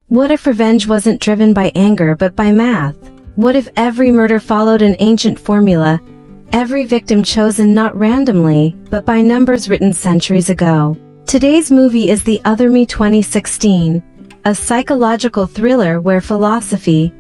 What if revenge wasn't driven by anger but by math? What if every murder followed an ancient formula? Every victim chosen not randomly, but by numbers written centuries ago. Today's movie is The Other Me 2016, a psychological thriller where philosophy,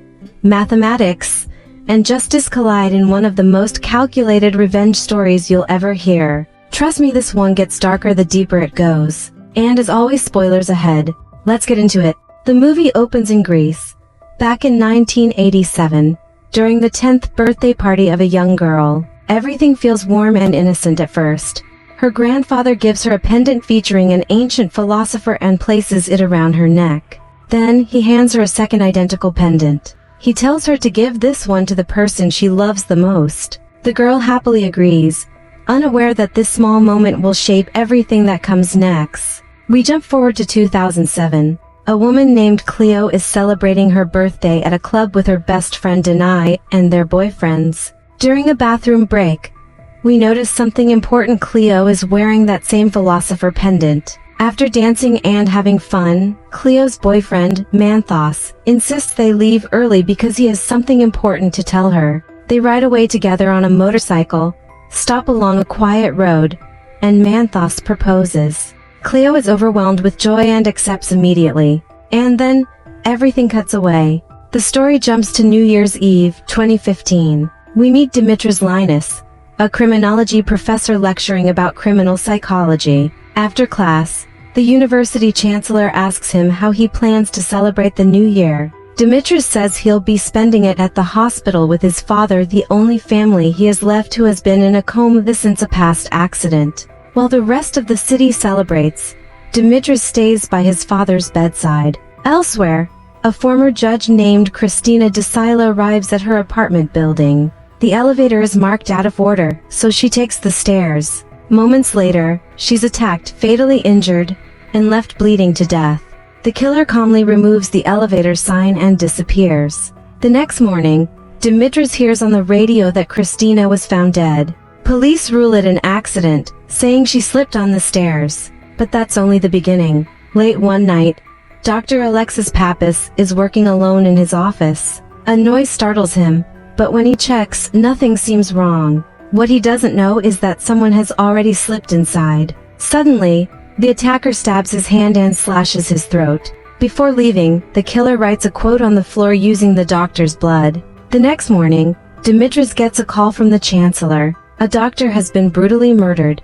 mathematics, and justice collide in one of the most calculated revenge stories you'll ever hear. Trust me, this one gets darker the deeper it goes. And as always, spoilers ahead. Let's get into it. The movie opens in Greece, back in 1987, during the 10th birthday party of a young girl. Everything feels warm and innocent at first. Her grandfather gives her a pendant featuring an ancient philosopher and places it around her neck. Then, he hands her a second identical pendant. He tells her to give this one to the person she loves the most. The girl happily agrees, unaware that this small moment will shape everything that comes next. We jump forward to 2007. A woman named Cleo is celebrating her birthday at a club with her best friend Denai and their boyfriends. During a bathroom break, we notice something important. Cleo is wearing that same philosopher pendant. After dancing and having fun, Cleo's boyfriend, Manthos, insists they leave early because he has something important to tell her. They ride away together on a motorcycle, stop along a quiet road, and Manthos proposes. Cleo is overwhelmed with joy and accepts immediately. And then, everything cuts away. The story jumps to New Year's Eve, 2015. We meet Dimitris Linus, a criminology professor lecturing about criminal psychology. After class, the university chancellor asks him how he plans to celebrate the new year. Dimitris says he'll be spending it at the hospital with his father, the only family he has left who has been in a coma since a past accident. While the rest of the city celebrates, Dimitris stays by his father's bedside. Elsewhere, a former judge named Christina de Sila arrives at her apartment building. The elevator is marked out of order, so she takes the stairs. Moments later, she's attacked, fatally injured, and left bleeding to death. The killer calmly removes the elevator sign and disappears. The next morning, Dimitris hears on the radio that Christina was found dead. Police rule it an accident, saying she slipped on the stairs. But that's only the beginning. Late one night, Dr. Alexis Pappas is working alone in his office. A noise startles him, but when he checks, nothing seems wrong. What he doesn't know is that someone has already slipped inside. Suddenly, the attacker stabs his hand and slashes his throat. Before leaving, the killer writes a quote on the floor using the doctor's blood. The next morning, Dimitris gets a call from the chancellor. A doctor has been brutally murdered,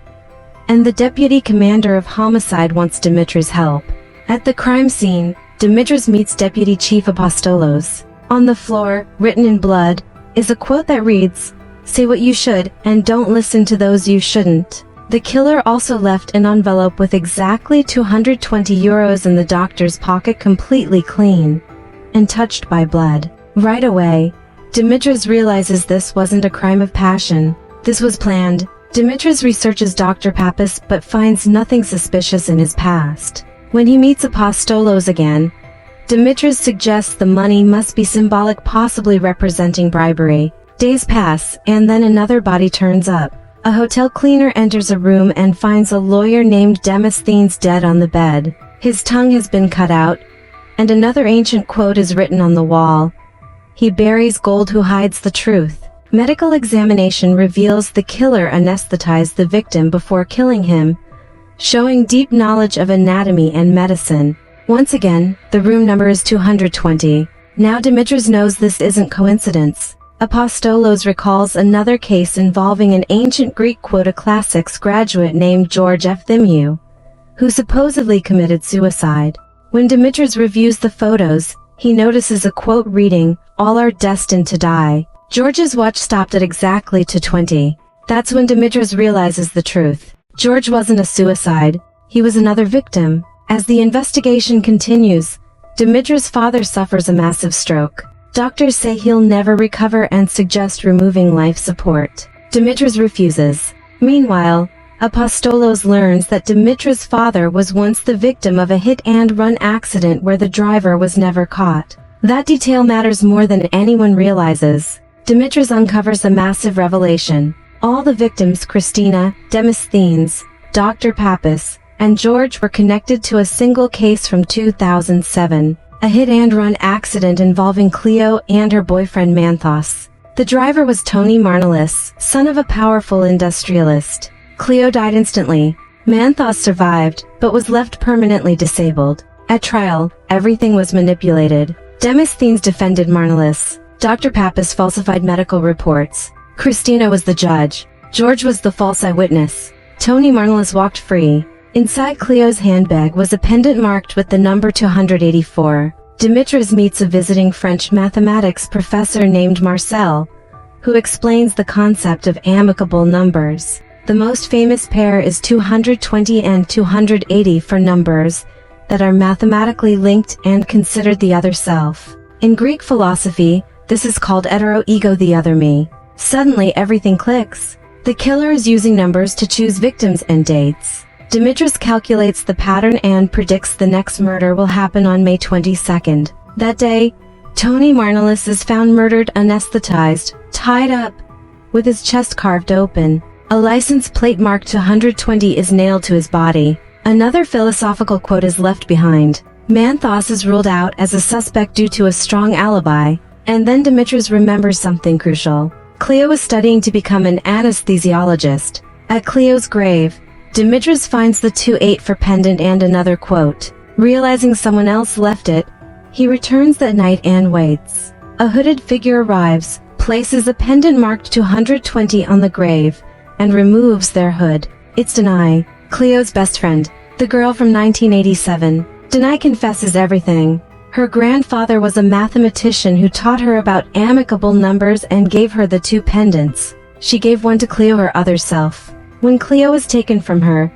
and the deputy commander of homicide wants Dimitris' help. At the crime scene, Dimitris meets Deputy Chief Apostolos. On the floor, written in blood, is a quote that reads, "Say what you should, and don't listen to those you shouldn't." The killer also left an envelope with exactly 220 euros in the doctor's pocket, completely clean and touched by blood. Right away, Dimitris realizes this wasn't a crime of passion. This was planned. Dimitris researches Dr. Pappas but finds nothing suspicious in his past. When he meets Apostolos again, Dimitris suggests the money must be symbolic, possibly representing bribery. Days pass, and then another body turns up. A hotel cleaner enters a room and finds a lawyer named Demosthenes dead on the bed. His tongue has been cut out, and another ancient quote is written on the wall. "He buries gold who hides the truth." Medical examination reveals the killer anesthetized the victim before killing him, showing deep knowledge of anatomy and medicine. Once again, the room number is 220. Now Dimitris knows this isn't coincidence. Apostolos recalls another case involving an ancient Greek quota classics graduate named George Efthymiou, who supposedly committed suicide. When Dimitris reviews the photos, he notices a quote reading, "All are destined to die." George's watch stopped at exactly 2:20. That's when Dimitris realizes the truth. George wasn't a suicide, he was another victim. As the investigation continues, Dimitris' father suffers a massive stroke. Doctors say he'll never recover and suggest removing life support. Dimitris refuses. Meanwhile, Apostolos learns that Dimitris' father was once the victim of a hit-and-run accident where the driver was never caught. That detail matters more than anyone realizes. Dimitris uncovers a massive revelation. All the victims, Christina, Demosthenes, Dr. Pappas, and George, were connected to a single case from 2007. a hit-and-run accident involving Cleo and her boyfriend Manthos. The driver was Tony Marnalis, son of a powerful industrialist. Cleo died instantly. Manthos survived, but was left permanently disabled. At trial, everything was manipulated. Demosthenes defended Marnalis. Dr. Pappas falsified medical reports. Christina was the judge. George was the false eyewitness. Tony Marnalis walked free. Inside Cleo's handbag was a pendant marked with the number 284. Dimitris meets a visiting French mathematics professor named Marcel, who explains the concept of amicable numbers. The most famous pair is 220 and 280 for numbers that are mathematically linked and considered the other self. In Greek philosophy, this is called ego, the other me. Suddenly everything clicks. The killer is using numbers to choose victims and dates. Dimitris calculates the pattern and predicts the next murder will happen on May 22nd. That day, Tony Marnalis is found murdered, anesthetized, tied up, with his chest carved open. A license plate marked 220 is nailed to his body. Another philosophical quote is left behind. Manthos is ruled out as a suspect due to a strong alibi. And then Dimitris remembers something crucial. Cleo was studying to become an anesthesiologist. At Cleo's grave, Dimitris finds the 2-8 for pendant and another quote. Realizing someone else left it, he returns that night and waits. A hooded figure arrives, places a pendant marked 220 on the grave, and removes their hood. It's Denai, Cleo's best friend, the girl from 1987. Denai confesses everything. Her grandfather was a mathematician who taught her about amicable numbers and gave her the 2 pendants. She gave one to Cleo, her other self. When Cleo was taken from her,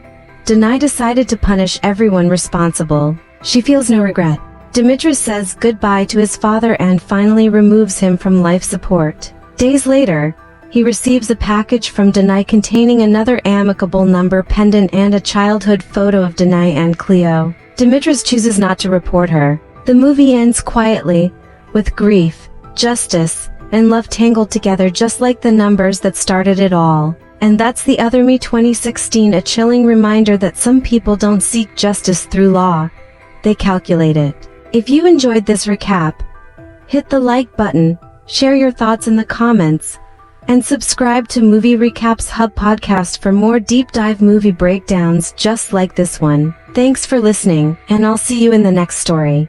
Denai decided to punish everyone responsible. She feels no regret. Dimitris says goodbye to his father and finally removes him from life support. Days later, he receives a package from Denai containing another amicable number pendant and a childhood photo of Denai and Cleo. Dimitris chooses not to report her. The movie ends quietly, with grief, justice, and love tangled together just like the numbers that started it all. And that's The Other Me 2016, a chilling reminder that some people don't seek justice through law, they calculate it. If you enjoyed this recap, hit the like button, share your thoughts in the comments, and subscribe to Movie Recaps Hub podcast for more deep dive movie breakdowns just like this one. Thanks for listening, and I'll see you in the next story.